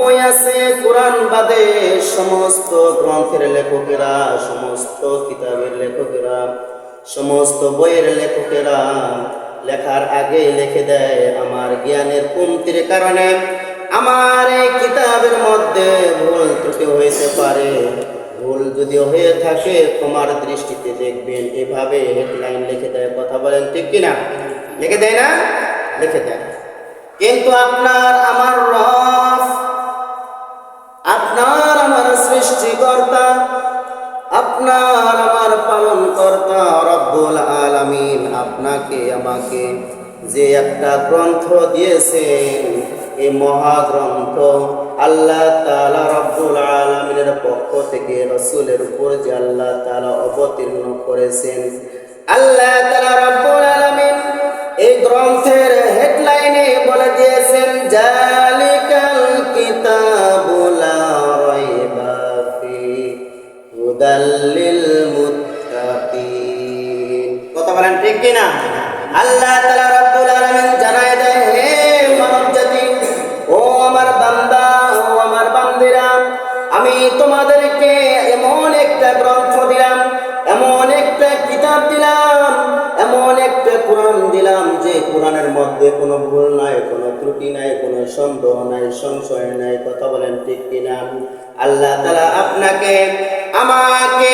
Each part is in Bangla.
বই আছে কোরআন বাদে সমস্ত গ্রন্থের লেখকেরা, সমস্ত কিতাবের লেখকেরা, সমস্ত বইয়ের লেখকেরা লেখার আগে লিখে দেয় আমার জ্ঞানের কমতির কারণে আমার এই কিতাবের মধ্যে ভুল ত্রুটি হইতে পারে। ভুল যদি হয়ে থাকে তোমার দৃষ্টিতে দেখবেন, এভাবে হেডলাইন লিখে দেয়। কথা বলেন ঠিক কিনা? লিখে দেয় না? লিখে দেয়। কিন্তু আপনার আমার রব, আপনার আমার সৃষ্টিকর্তা, আপনার আমার পালনকর্তা রব্বুল আলামিন আপনাকে আমাকে যে একটা গ্রন্থ দিয়েছেন, এই মহাগ্রন্থ আল্লাহ তাআলা রব্বুল আলামিনের পক্ষ থেকে রাসূলের উপর যে আল্লাহ তাআলা অবতীর্ণ করেছেন, আল্লাহ তাআলা রব্বুল আলামিন এই গ্রন্থের হেডলাইনে বলে দিয়েছেন, জালিকাল কিতাবু লা রাইবা ফিহি হুদাল লিল মুত্তাকিন। কথা বলেন ঠিক কিনা? আল্লাহ তাআলা রব্বুল আলামিন জানায় দেয়, হে মানব জাতি, ও আমার বান্দা, ও আমার বান্দিরা, আমি তোমাদেরকে এমন একটা গ্রন্থ দিলাম, এমন একটা কিতাব দিলাম, এমন একটা কোরআন দিলাম যে কোরআনের মধ্যে কোনো ভুল নাই, কোনো ত্রুটি নাই, কোনো সন্দেহ নাই, সংশয় নাই। কথা বলেন ঠিক কিনা? আল্লাহ তাআলা আপনাকে আমাকে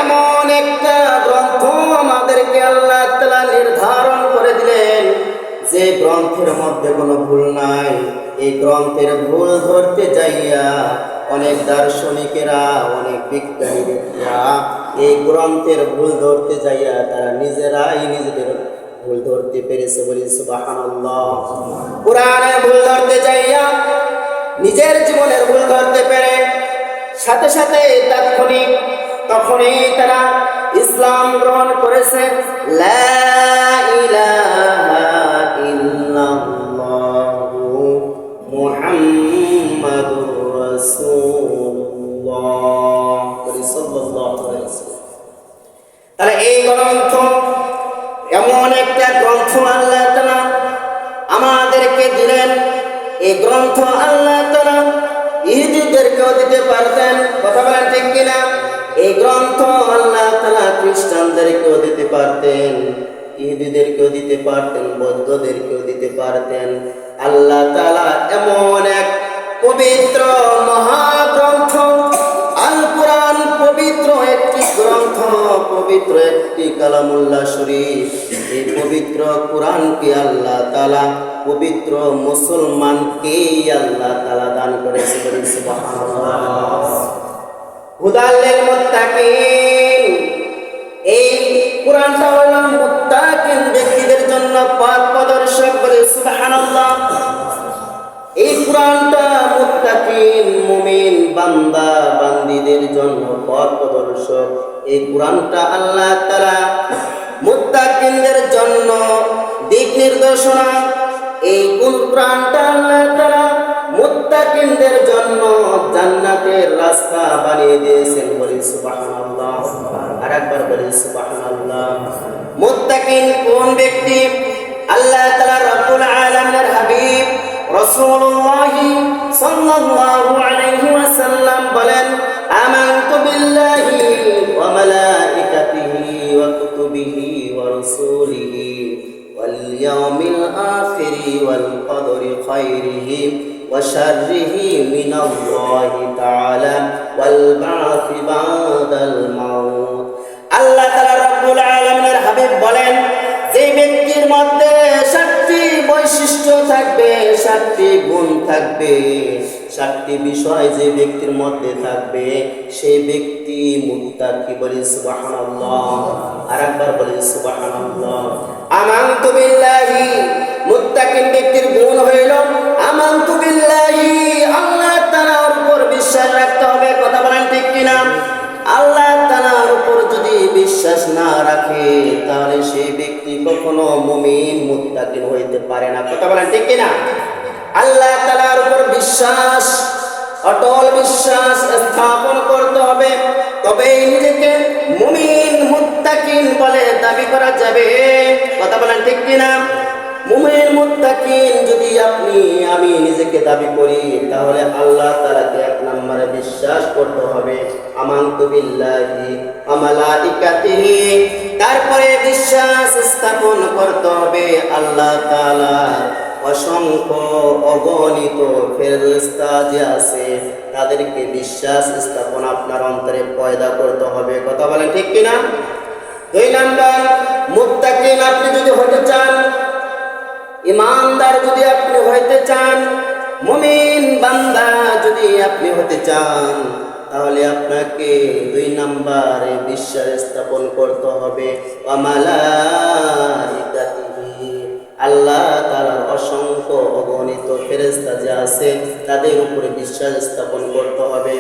এমন একটা গ্রন্থ আমাদেরকে আল্লাহ তাআলা নির্ধারণ করে দিলেন যে গ্রন্থের মধ্যে কোনো ভুল নাই। এই গ্রন্থের ভুল ধরতে যাইয়া অনেক দার্শনিকেরা, অনেক বিজ্ঞানীরা এই গ্রন্থের ভুল ধরতে যাইয়া তারা নিজেরাই নিজেদের ভুল ধরতে পেরেছে। বলি সুবহানাল্লাহ। কোরআনের ভুল ধরতে যাইয়া নিজের জীবনের ভুল ধরতে পেরে সাথে সাথে তখনই তারা ইসলাম গ্রহণ করেছে। লা ইলাহা ইল্লাল্লাহু মুহাম্মাদুর রাসূলুল্লাহ সাল্লাল্লাহু আলাইহি ওয়াসাল্লাম। তাহলে এই গ্রন্থ এমন একটা গ্রন্থ আল্লাহ তাআলা আমাদেরকে দিলেন। এই গ্রন্থ আল্লাহ তাআলা ইহুদিদেরকেও দিতে পারতেন। কথা বলেন ঠিক কিনা? এই গ্রন্থ আল্লাহ তাআলা খ্রিস্টানদেরকেও দিতে পারতেন, ইহুদিদেরকেও দিতে পারতেন, বৌদ্ধদেরকেও দিতে পারতেন। আল্লাহ তাআলা এমন এক পবিত্র মহাগ্রন্থ আল কোরআন, পবিত্র একটি গ্রন্থ, পবিত্র একটি কালামুল্লাহ শরীফ, এই পবিত্র কোরআনকে আল্লাহ তাআলা পবিত্র মুসলমানকে আল্লাহ তাআলা দান করেছে। সুবহানাল্লাহ। হুদাল লিল মুত্তাকিন, এই কোরআনটা হলো মুত্তাকিন ব্যক্তিদের জন্য পথ প্রদর্শক। বলে সুবহানাল্লাহ। এই কোরআনটা মুত্তাকিন মুমিন বান্দা বান্দীদের জন্য পথ প্রদর্শক। এই কোরআনটা আল্লাহ তাআলা মুত্তাকিনদের জন্য দিক নির্দেশনা। এই কোরআনটা আল্লাহ তাআলা মুত্তাকিনদের জন্য জান্নাতের রাস্তা বানিয়ে দিয়েছেন। বলি সুবহানাল্লাহ। আরেকবার বলি সুবহানাল্লাহ। মুত্তাকিন কোন ব্যক্তি? আল্লাহ তাআলা রব্বুল আলামিনের হাবিব রাসূলুল্লাহ সাল্লাল্লাহু আলাইহি ওয়াসাল্লাম বলেন, আমানতু বিল্লাহি ওয়া মালাইকাতিহি ওয়া কুতুবিহি ওয়া রাসূলিহি ওয়াল ইয়াউমিল আখিরি ওয়াল কদরি খায়রিহি ওয়া শাররিহি মিনাল্লাহি তাআলা ওয়াল বা'থি বা'দাল মাউত। আল্লাহ তাআলা রব্বুল আলামিনের হাবিব বলেন, যে ব্যক্তির মধ্যে 7টি বৈশিষ্ট্য থাকবে, 7টি গুণ থাকবে, 7টি বিষয় যে ব্যক্তির মধ্যে থাকবে, সেই ব্যক্তি মুত্তাকি। বলি সুবহানাল্লাহ। আরেকবার বলি সুবহানাল্লাহ। আমানতু বিল্লাহি, মুত্তাকিন ব্যক্তির গুণ হইল আমানতু বিল্লাহি, আল্লাহ তাআলার উপর বিশ্বাস রাখতে হবে। কথা বলেন ঠিক কিনা? আল্লাহ তাআলার উপর যদি বিশ্বাস না রাখে তাহলে সেই ব্যক্তি কখনো মুমিন মুত্তাকিন হইতে পারে না। কথা বলেন ঠিক কিনা? আল্লাহ তাআলার উপর বিশ্বাস, অটল বিশ্বাস স্থাপন করতে হবে, তবেই নিজেকে মুমিন মুত্তাকিন বলে দাবি করা যাবে। কথা বলেন ঠিক কিনা? মুমিন মুত্তাকিন যদি আমি নিজেকে দাবি করি, তাহলে আল্লাহ তাআলাকে এক নম্বরে বিশ্বাস করতে হবে, আমানতু বিল্লাহি ওয়া মালাইকাতিহি। তারপরে বিশ্বাস স্থাপন করতে হবে আল্লাহ তাআলার অসংখ্য অগণিত ফেরেশতা যে আছে তাদেরকে বিশ্বাস স্থাপন আপনার অন্তরে পয়দা করতে হবে। কথা বলেন ঠিক কিনা? 2 নাম্বার, মুত্তাকিন আপনি যদি হতে চান, ইমানদার যদি আপনি হইতে চান, মুমিন বান্দা যদি আপনি হতে চান, তাহলে আপনাকে 2 নম্বরে বিশ্বাস স্থাপন করতে হবে ওয়া মালাইকাতিহি, আল্লাহ তাআলার অসংখ্য অগণিত ফেরেশতা যে আছে তাদের উপরে বিশ্বাস স্থাপন করতে হবে।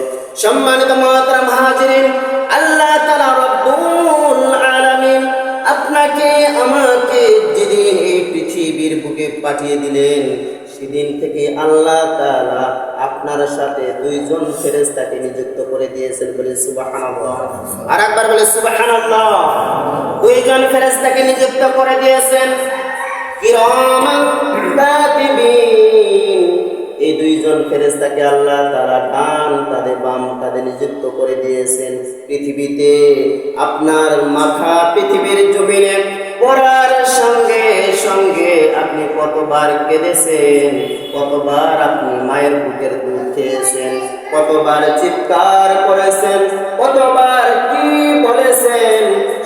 সম্মানিত মুহতারাম হাজিরিন, আল্লাহ তাআলা রব্বুল আলামিন আপনাকে আমাকে যেদিন এই পৃথিবীর বুকে পাঠিয়ে দিলেন, সেদিন থেকে আল্লাহ তাআলা আপনার সাথে 2 জন ফেরেশতাকে নিযুক্ত করে দিয়েছেন। বলে সুবহানাল্লাহ। আর একবার বলে সুবহানাল্লাহ। 2 জন ফেরেশতাকে নিযুক্ত করে দিয়েছেন, কিরামান কাতিবিন। এই 2 জন ফেরেশতাকে আল্লাহ তাআলা ডান কাঁধে বাম কাঁধে নিযুক্ত করে দিয়েছেন। পৃথিবীতে আপনার মাথা পৃথিবীর জমিনে পড়ার সঙ্গে সঙ্গে আপনি কতবার কেঁদেছেন, কতবার আপনি মায়ের বুকের দুধ খেয়েছেন, কতবার চিৎকার করেছেন, কতবার কি বলেছেন,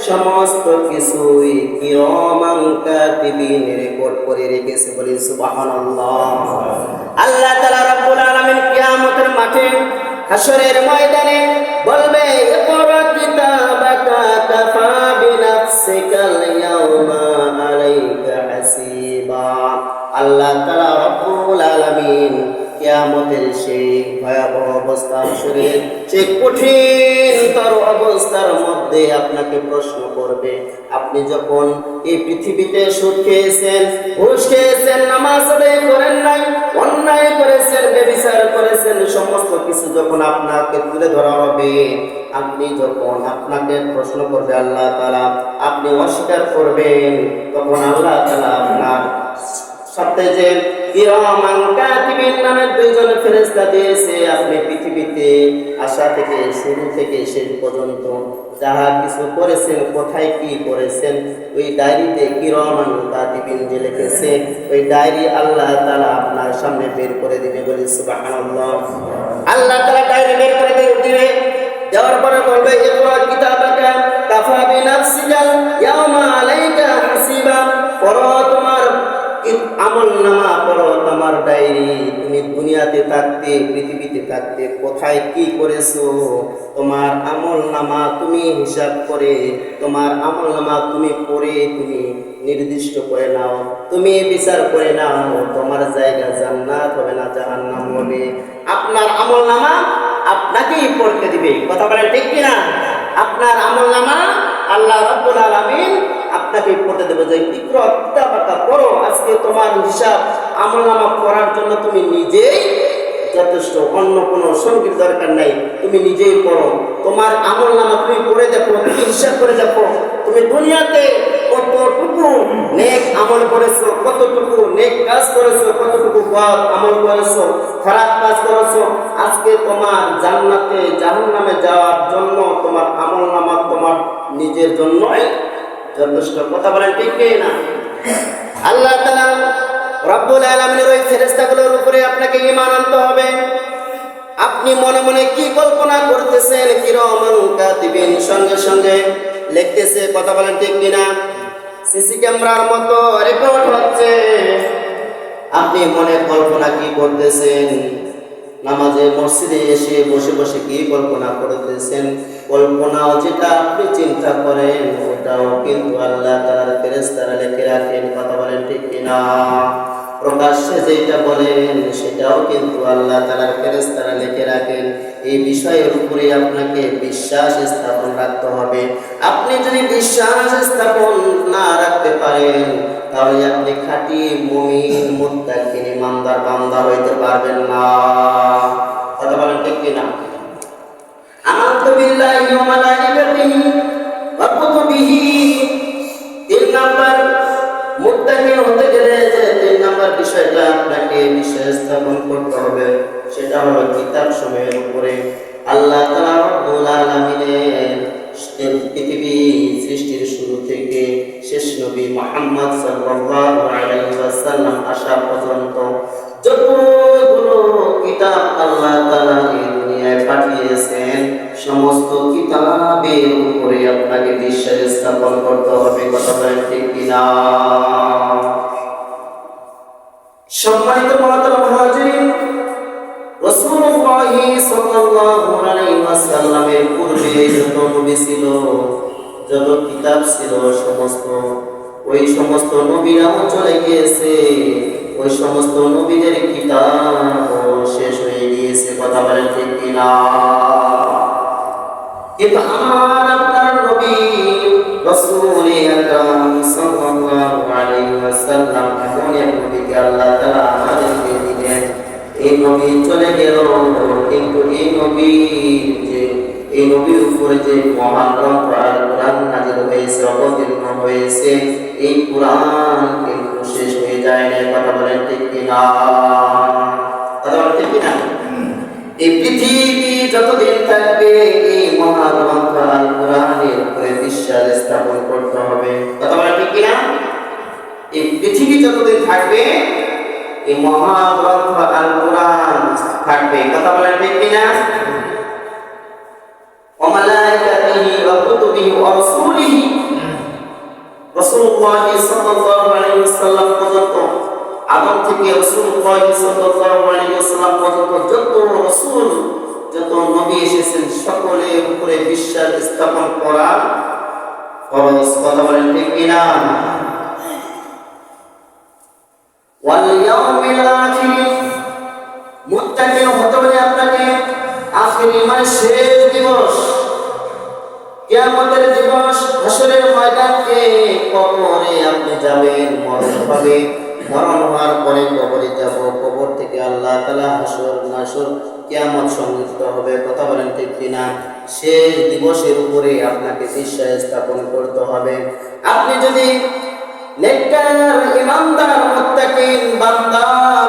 সমস্ত কিছুই কিরামান কাতিবিন রেকর্ড করে রেখেছে। বলি সুবহানাল্লাহ। আল্লাহ তাআলা রব্বুল আলামিন কিয়ামতের মাঠে হাশরের ময়দানে বলবে, ইকরা কিতাবাকা কাফা বিনাফসিকাল ইয়াওমা আলাইকা হাসিবা। আল্লাহ তাআলা রব্বুল আলামিন কিয়ামতের সেই ভয়াবহ অবস্থা, হাশরের সেই কঠিনতর অবস্থার মধ্যে আপনাকে প্রশ্ন করবে। আপনি যখন এই পৃথিবীতে সুদ খেয়েছেন, ঘুষ খেয়েছেন, নামাজ আদায় করেন নাই, অন্যায় করেছেন, ব্যভিচার করেছেন, সমস্ত কিছু যখন আপনাকে তুলে ধরা হবে, আপনি যখন আপনাকে প্রশ্ন করবে আল্লাহ তাআলা, আপনি অস্বীকার করবেন, তখন আল্লাহ তাআলা আপনার সাথে যে কিরামান কাতিবিন নামের 2 জন ফেরেশতা দিয়েছে, আপনি পৃথিবীতে আসা থেকে শুরু থেকে শেষ পর্যন্ত যাহা কিছু করেছেন, কোথায় কি করেছেন, ওই ডায়েরিতে কিরামান কাতিবিন যে লিখেছে, ওই ডায়েরি আল্লাহ তাআলা আপনার সামনে বের করে দিবে। বলি সুবহানাল্লাহ। আল্লাহ তাআলা ডায়েরি বের করে দিবে, দেওয়ার পরে বলবে, ইকরা কিতাবাকা কাফা বিনাফসিকাল ইয়াওমা আলাইকা হাসিবা। পড়ো তোমার আমলনামা, পড়ো তোমার ডায়েরি। তুমি দুনিয়াতে থাকতে, পৃথিবীতে থাকতে কোথায় কি করেছো, তোমার আমলনামা তুমি হিসাব করে, তোমার আমলনামা তুমি পড়ে তুমি নির্দিষ্ট করে নাও, তুমি বিচার করে নাও, তোমার জায়গা জান্নাত হবে না জাহান্নাম হবে। আপনার আমলনামা আপনাকেই পড়তে দিবে। কথা বলেন ঠিক কিনা? আপনার আমলনামা আল্লাহ রাব্বুল আলামিন আপনাকে পড়তে দেবে, যে ইকরা কিতাবাকা, পড়ো। আজকে তোমার হিসাব আমলনামা পড়ার জন্য তুমি নিজেই যথেষ্ট, অন্য কোনো সঙ্গীর দরকার নাই, তুমি নিজেই পড়ো। তোমার আমলনামা তুমি পড়ে দেখো, তুমি হিসাব করে দেখো, তুমি দুনিয়াতে কতটুকু নেক আমল করেছো, কতটুকু নেক কাজ করেছো, কতটুকু বদ আমল করেছো, খারাপ কাজ করেছো। আজকে তোমার জান্নাতে জাহান্নামে যাওয়ার জন্য তোমার আমলনামা তোমার নিজের জন্যই যথেষ্ট। কথা বলেন ঠিক না? আল্লাহ তাআলা রব্বুল আলামিনের ওই ফেরেশতাগুলোর উপরে আপনাকে ঈমান আনতে হবে। আপনি মনে মনে কি কল্পনা করতেছেন, কিরামান কাতিবিন সঙ্গে সঙ্গে লিখতেছে। কথা বলেন ঠিক কিনা? সিসি ক্যামেরার মতো রেকর্ড হচ্ছে। আপনি মনে কল্পনা কি করতেছেন, নামাজে মসজিদে এসে বসে বসে কি কল্পনা করতেছেন, কল্পনাও যেটা আপনি চিন্তা করেন ওটাও কিন্তু আল্লাহ তাআলার ফেরেশতারা লিখে রাখেন। কথা বলেন ঠিক কিনা? প্রকাশ্যে যেটা বলেন সেটাও কিন্তু আল্লাহ তাআলার ফেরেশতারা লিখে রাখেন। এই বিষয়ের উপরে আপনাকে বিশ্বাস স্থাপন রাখতে হবে। আপনি যদি বিশ্বাস স্থাপন না রাখতে পারেন, তাহলে আপনি খাঁটি মুমিন মুত্তাকিন ইমানদার বান্দা হইতে পারবেন না। কথা বলেন ঠিক কিনা? আমানতু বিল্লাহি ওয়া মালাইকাতিহি ওয়া কুতুবিহি। 3 নাম্বার, মুত্তাকিন হতে গেলে কিতাব সমূহের উপরে আল্লাহ তাআলা রব্বুল আলামিনের পৃথিবী সৃষ্টির শুরু থেকে শেষ নবী মুহাম্মদ সাল্লাল্লাহু আলাইহি ওয়াসাল্লাম আসা পর্যন্ত যতগুলো কিতাব আল্লাহ তাআলা এই দুনিয়ায় পাঠিয়েছেন সমস্ত কিতাবের উপরে আপনাকে বিশ্বাস স্থাপন করতে হবে। কথা বলেন ঠিক কিনা? সম্মানিত মুহতারাম হাজিরিন, রাসূলুল্লাহ সাল্লাল্লাহু আলাইহি ওয়াসাল্লামের পূর্বে যত নবী ছিল, যত কিতাব ছিল, ওই সমস্ত নবীরাও চলে গিয়েছে, ওই সমস্ত নবীদের কিতাব শেষ হয়ে গিয়েছে। কথা বলেন ঠিক কিনা? কিন্তু আমার আপনার নবী রাসূল আকরাম সাল্লাল্লাহু আলাইহি ওয়াসাল্লাম এমন এক নবীকে আল্লাহ তাআলা আমাদেরকে দিলেন। এই নবী চলে গেল, কিন্তু এই নবীর উপরে যে মহান গ্রন্থ আল কোরআন নাযিল হয়েছে, অবতীর্ণ হয়েছে, এই কোরআন কিন্তু শেষ হয়ে যায় না। কথা বলেন ঠিক কিনা? কথা বলেন ঠিক কিনা? এই পৃথিবী যতদিন থাকবে এই মহাগ্রন্থ আল কোরআনের উপরে বিশ্বাস স্থাপন করতে হবে। কথা বলেন ঠিক কিনা? এই পৃথিবী যতদিন থাকবে এই মহাগ্রন্থ আল কোরআন থাকবে। কথা বলেন ঠিক কিনা? ওয়া মালাইকাতিহি ওয়া কুতুবিহি ওয়া রাসূলিহি, রাসূলুল্লাহ সাল্লাল্লাহু আলাইহি ওয়াসাল্লাম পর্যন্ত, আদম থেকে রাসূলুল্লাহ সাল্লাল্লাহু আলাইহি ওয়াসাল্লাম পর্যন্ত যত রাসূল, যত নবী এসেছেন সকলের উপরে বিশ্বাস স্থাপন করা ফরজ। কথা বলেন ঠিক কিনা? ওয়াল ইয়াউমিল আখির, মুত্তাকিন হতে হবে আপনাকে। আখির মানে শেষ দিবস, কিয়ামতের দিবস, হাসরের ময়দানে কবরে আপনি যাবেন, মরণ হবে, মরণ হওয়ার পরে কবরে যাব, কবর থেকে আল্লাহ তাআলা হাসর নাসর কিয়ামত সংগঠিত হবে। কথা বলেন ঠিক কিনা? শেষ দিবসের উপরে আপনাকে বিশ্বাস স্থাপন করতে হবে। আপনি যদি নেককার, ইমানদার, মুত্তাকিন বান্দা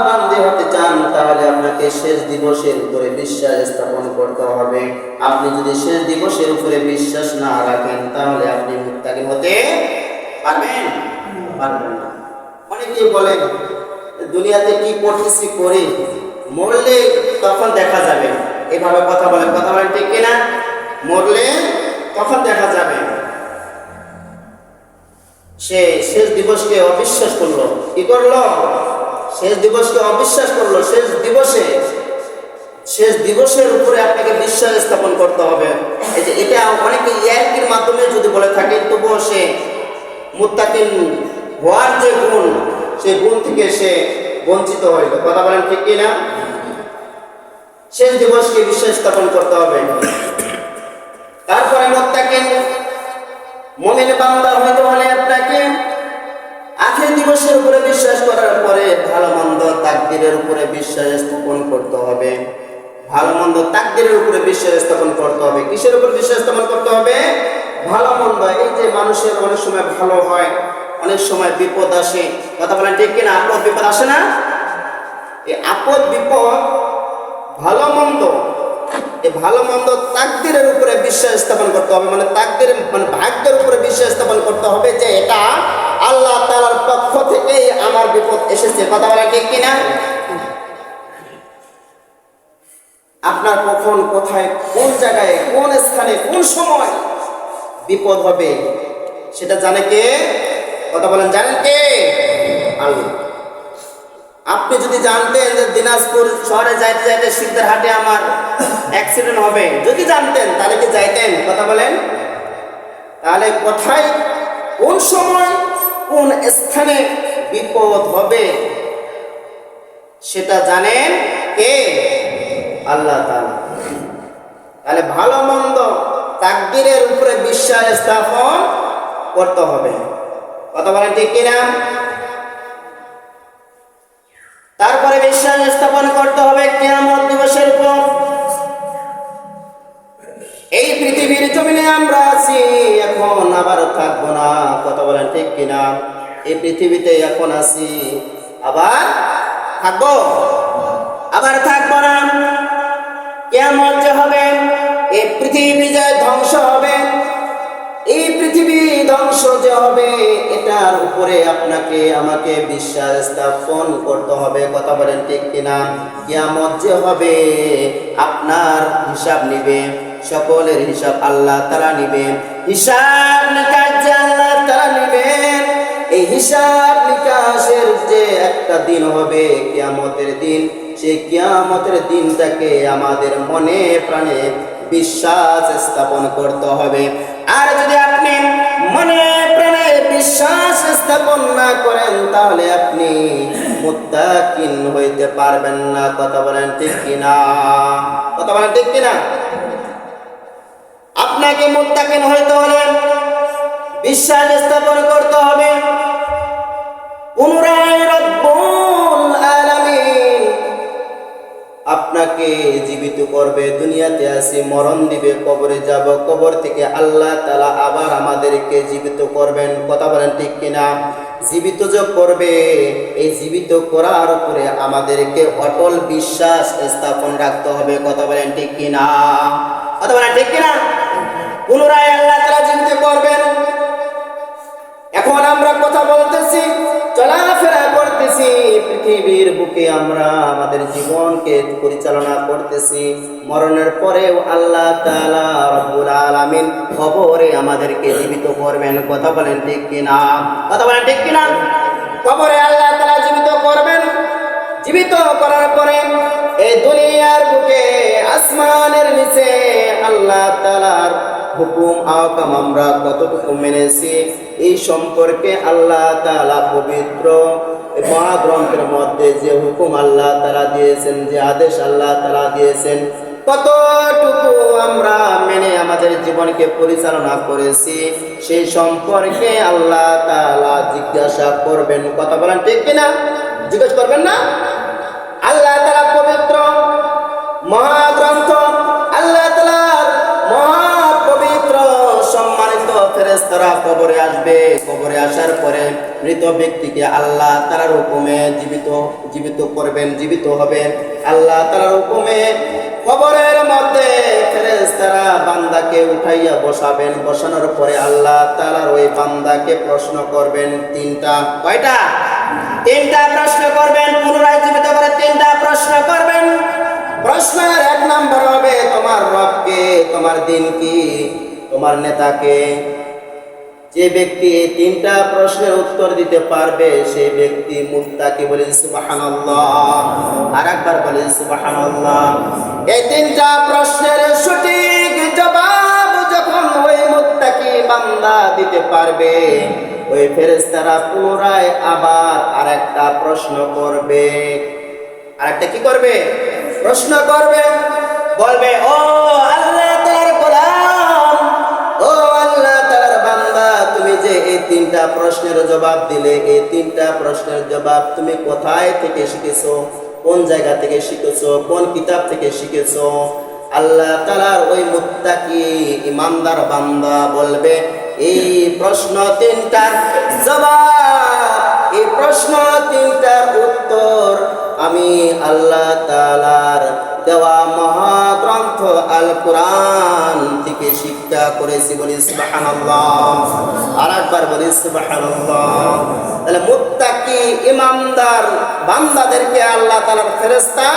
বান্দী হতে চান তাহলে আপনাকে শেষ দিবসের উপরে বিশ্বাস স্থাপন করতে হবে। আপনি যদি শেষ দিবসের উপরে বিশ্বাস না রাখেন তাহলে আপনি মুত্তাকিন হতে পারবেন না। অনেকে বলেন দুনিয়াতে কি করতেছি করি, মরলে তখন দেখা যাবে, এভাবে কথা বলেন। কথা বলেন ঠিক কিনা? মরলে তখন দেখা যাবে। সে শেষ দিবসকে অবিশ্বাস করলো। কি করলো? শেষ দিবসকে অবিশ্বাস করলো। শেষ দিবসের উপরে আপনাকে বিশ্বাস স্থাপন করতে হবে। এই যে এটা অনেকে ইয়াকির মাধ্যমে যদি বলে থাকে, তবুও সে মুত্তাকিন হওয়ার যে গুণ, সেই গুণ থেকে সে বঞ্চিত হইল। কথা বলেন ঠিক কিনা? শেষ দিবসকে বিশ্বাস স্থাপন করতে হবে। তারপরে মুত্তাকিন মুমিন বান্দা হইতে হলে আপনাকে আখির দিবসের উপরে বিশ্বাস করার পরে ভালো মন্দ তাকদীরের উপরে বিশ্বাস স্থাপন করতে হবে। ভালো মন্দ তাকদীরের উপরে বিশ্বাস স্থাপন করতে হবে। কিসের উপর বিশ্বাস স্থাপন করতে হবে? ভালো মন্দ। এই যে মানুষের অনেক সময় ভালো হয়, অনেক সময় বিপদ আসে। কথা বলেন ঠিক কিনা? আপদ বিপদ আসে না? এই আপদ বিপদ, ভালো মন্দ, এই ভালো মন্দ তাকদীরের উপরে বিশ্বাস স্থাপন করতে হবে। মানে তাকদীর মানে ভাগ্যের উপরে বিশ্বাস স্থাপন করতে হবে যে এটা আল্লাহ তাআলার পক্ষ থেকেই আমার বিপদ এসেছে। কথা বলা ঠিক কিনা? আপনার কখন, কোথায়, কোন জায়গায়, কোন স্থানে, কোন সময় বিপদ হবে সেটা জানে কে? কথা বলেন, জানেন কে? আল্লাহ। আপনি যদি জানতেন যে দিনাজপুর শহরে যাইতে যাইতে সিকদার হাটে আমার অ্যাক্সিডেন্ট হবে, যদি জানতেন তাহলে কি যাইতেন? কথা বলেন। তাহলে কোথায়, কোন সময়, কোন স্থানে বিপদ হবে সেটা জানেন কে? আল্লাহ তাআলা। তাহলে ভালো মন্দ তাকদীরের উপরে বিশ্বাস স্থাপন করতে হবে। কথা বলেন ঠিক কিনা? তারপরে বিশ্বাস স্থাপন করতে হবে কিয়ামত দিবসের উপর। এই পৃথিবীর জমিনে আমরা আছি, এখন আবার থাকবো না। কথা বলেন ঠিক কিনা? এই পৃথিবীতে এখন আছি, আবার থাকবো, আবার থাকবো না। কিয়ামত যে হবে, এই পৃথিবী যে ধ্বংস হবে, এই পৃথিবী ধ্বংস যে হবে, এটার উপরে আপনাকে আমাকে বিশ্বাস স্থাপন করতে হবে। কথা বলেন ঠিক কিনা? কিয়ামত যে হবে, আপনার হিসাব নিবে, সকলের হিসাব আল্লাহ তাআলা নিবে। হিসাব নিকাশ যে আল্লাহ তাআলা নিবেন, এই হিসাব নিকাশের যে একটা দিন হবে কিয়ামতের দিন, সেই কিয়ামতের দিনটাকে আমাদের মনে প্রাণে বিশ্বাস স্থাপন করতে হবে। আর যদি আপনি মনে প্রাণে বিশ্বাস স্থাপন না করেন, তাহলে আপনি মুত্তাকিন হইতে পারবেন না। কথা বলেন ঠিক কিনা? কথা বলেন ঠিক কিনা? আপনাকে মুত্তাকিন হইতে হলে বিশ্বাস স্থাপন করতে হবে। পুনরায় রব্বুল আলামিন আপনাকে জীবিত করবে। দুনিয়াতে আসি, মরণ দিবে, কবরে যাব, কবর থেকে আল্লাহ তাআলা আবার আমাদেরকে জীবিত করবেন। কথা বলেন ঠিক কিনা? জীবিত যে করবে, এই জীবিত করার উপরে আমাদেরকে অটল বিশ্বাস স্থাপন রাখতে হবে। কথা বলেন ঠিক কিনা? কথা বলেন ঠিক কিনা? পুনরায় আল্লাহ তাআলা জীবিত করবেন। এখন আমরা কথা বলতেছি, চলাফেরা করতেছি, পৃথিবীর বুকে আমরা আমাদের জীবনকে পরিচালনা করতেছি। মরণের পরেও আল্লাহ তাআলা রব্বুল আলামিন কবরে আমাদেরকে জীবিত করবেন। কথা বলেন ঠিক কিনা? কথা বলেন ঠিক কিনা? কবরে আল্লাহ তাআলা জীবিত করবেন। জীবিত করার পরে এই দুনিয়ার বুকে, আসমানের নিচে আল্লাহ তাআলার হুকুম আহকাম আমরা কতটুকু মেনেছি, এই সম্পর্কে আল্লাহ তাআলা পবিত্র মহাগ্রন্থের মধ্যে যে হুকুম আল্লাহ তাআলা দিয়েছেন, যে আদেশ আল্লাহ তাআলা দিয়েছেন, কতটুকু আমরা মেনে আমাদের জীবনকে পরিচালনা করেছি, সেই সম্পর্কে আল্লাহ তাআলা জিজ্ঞাসা করবেন। কথা বলেন ঠিক কিনা? জিজ্ঞাসা করবেন না? আল্লাহ তাআলা পবিত্র মহাগ্রন্থ, আল্লাহ তাআলার মহাপবিত্র সম্মানিত ফেরেশতারা কবরে আসবে। কবরে আসার পরে মৃত ব্যক্তিকে আল্লাহ তাআলার হুকুমে জীবিত করবেন, জীবিত হবে। আল্লাহ তাআলার হুকুমে কবরের মধ্যে ফেরেশতারা বান্দাকে উঠাইয়া বসাবেন। বসানোর পরে আল্লাহ তাআলার ওই বান্দাকে প্রশ্ন করবেন তিনটা। কয়টা? তিনটা প্রশ্ন করবেন। পুনরায় জীবিত করে তিনটা প্রশ্ন করবেন। প্রশ্নের এক নাম্বার হবে, তোমার রবকে, তোমার দিন কি, তোমার নেতাকে। যে ব্যক্তি এই তিনটা প্রশ্নের উত্তর দিতে পারবে, সেই ব্যক্তি মুত্তাকি। বলে সুবহানাল্লাহ। আর একবার বলে সুবহানাল্লাহ। এই তিনটা প্রশ্নের সঠিক জবাব যখন ওই মুত্তাকি বান্দা দিতে পারবে, ওই ফেরেশতারা পুনরায় আবার আরেকটা প্রশ্ন করবে। আরেকটা কি করবে? প্রশ্ন করবে। বলবে, ও আল্লাহ তাআলার গোলাম, ও আল্লাহ তাআলার বান্দা, তুমি যে এই তিনটা প্রশ্নের জবাব দিলে, এই তিনটা প্রশ্নের জবাব তুমি কোথায় থেকে শিখেছো? কোন জায়গা থেকে শিখেছো? কোন কিতাব থেকে শিখেছো? আল্লাহ তাআলার ওই মুত্তাকি ইমানদার বান্দা বলবে, এই প্রশ্ন তিনটার জবাব, এই প্রশ্ন তিনটার উত্তর আমি আল্লাহ তাআলার দেওয়া মহাগ্রন্থ আল কোরআন থেকে শিক্ষা করেছি। বলি সুবহানাল্লাহ। আর একবার বলি সুবহানাল্লাহ। তাহলে মুত্তাকি ইমানদার বান্দাদেরকে আল্লাহ তাআলার ফেরেশতা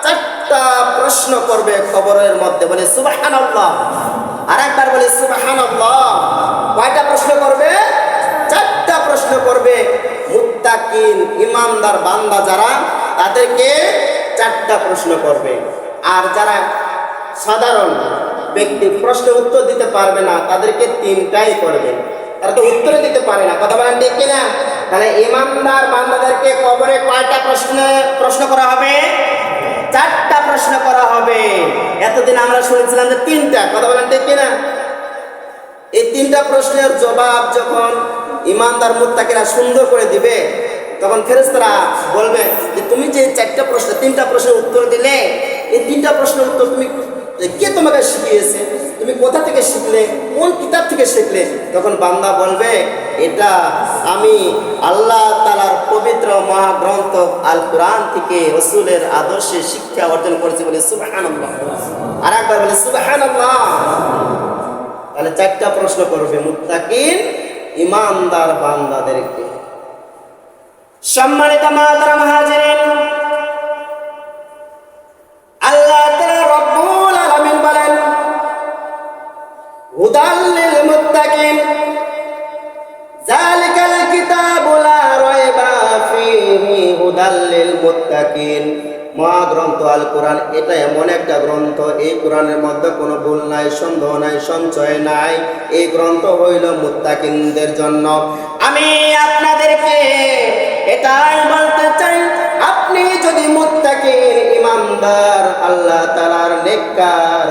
চারটা প্রশ্ন করবে কবরের মধ্যে। বলে সুবহানাল্লাহ। আর একবার বলি সুবহানাল্লাহ। কয়টা প্রশ্ন করবে? চারটা প্রশ্ন করবে। মুত্তাকিন ইমানদার বান্দা যারা, তাদেরকে চারটা প্রশ্ন করবে। আর যারা সাধারণ ব্যক্তি প্রশ্নের উত্তর দিতে পারবে না, তাদেরকে তিনটাই করবে। তারা তো উত্তর দিতে পারে না। কথা বলেন ঠিক কিনা? তাহলে ইমানদার বান্দাদেরকে কবরে কয়টা প্রশ্ন করা হবে? চারটা প্রশ্ন করা হবে। এতদিন আমরা শুনেছিলাম যে তিনটা। কথা বলেন ঠিক কিনা? এই তিনটা প্রশ্নের জবাব যখন ইমানদার মুত্তাকিরা সুন্দর করে দিবে, তখন ফেরেশতারা বলবে যে তুমি যে চারটা প্রশ্ন, তিনটা প্রশ্নের উত্তর দিলে, এই তিনটা প্রশ্নের উত্তর তুমি কে তোমাকে শিখিয়েছে? তুমি কোথা থেকে শিখলে? কোন কিতাব থেকে শিখলে? তখন বান্দা বলবে, এটা আমি আল্লাহ তাআলার পবিত্র মহাগ্রন্থ আল কোরআন থেকে রাসূলের আদর্শে শিক্ষা অর্জন করেছি বলে সুবহানাল্লাহ। আর একবার বলে সুবহানাল্লাহ। তাহলে চারটা প্রশ্ন করবে মুত্তাকিন ঈমানদার বান্দাদেরকে। সম্মানিত মাতারা হাজিরিন, আল্লাহ তাআলা রব্বুল আলামিন বলেন হুদাল লিল মুত্তাকিন যালিকাল কিতাবু লা রাইবা ফীহি হুদাল লিল মুত্তাকিন। মহাগ্রন্থ আল কোরআন এটা এমন একটা গ্রন্থ, এই কোরআনের মধ্যে কোনো ভুল নাই, সন্দেহ নাই, সংশয় নাই। এই গ্রন্থ হইল মুত্তাকিনদের জন্য। আমি আপনাদেরকে এটাই বলতে চাই, আপনি যদি মুত্তাকিন ঈমানদার আল্লাহ তাআলার নেককার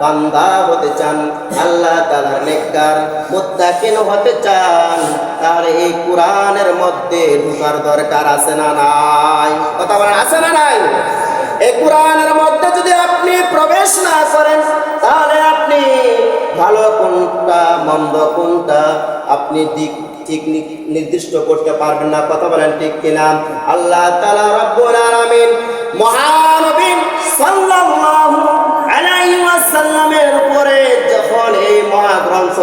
বান্দা হতে চান, আল্লাহ তাআলার নেককার মুত্তাকিন হতে চান, তাহলে এই কোরআনের মধ্যে ঢোকার দরকার আছে না নাই? কথা বলেন, আছে না নাই? এই কোরআনের মধ্যে যদি আপনি প্রবেশ না করেন, তাহলে আপনি ভালো কোনটা মন্দ কোনটা আপনি ঠিক নির্দিষ্ট করতে পারবেন না। কথা বলেন ঠিক কিনা? আল্লাহ তাআলা রব্বুল আলামিন মহানবী সাল্লাল্লাহু আলাইহি ওয়াসাল্লামের উপরে যখন এই মহাগ্রন্থ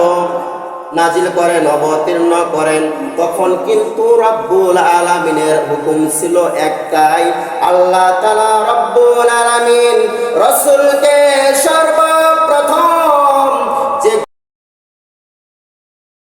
নাজিল করেন, অবতীর্ণ করেন, তখন কিন্তু রব্বুল আলামিনের হুকুম ছিল একটাই। আল্লাহ তাআলা রব্বুল আলামিন রাসূলকে সর্বপ্রথম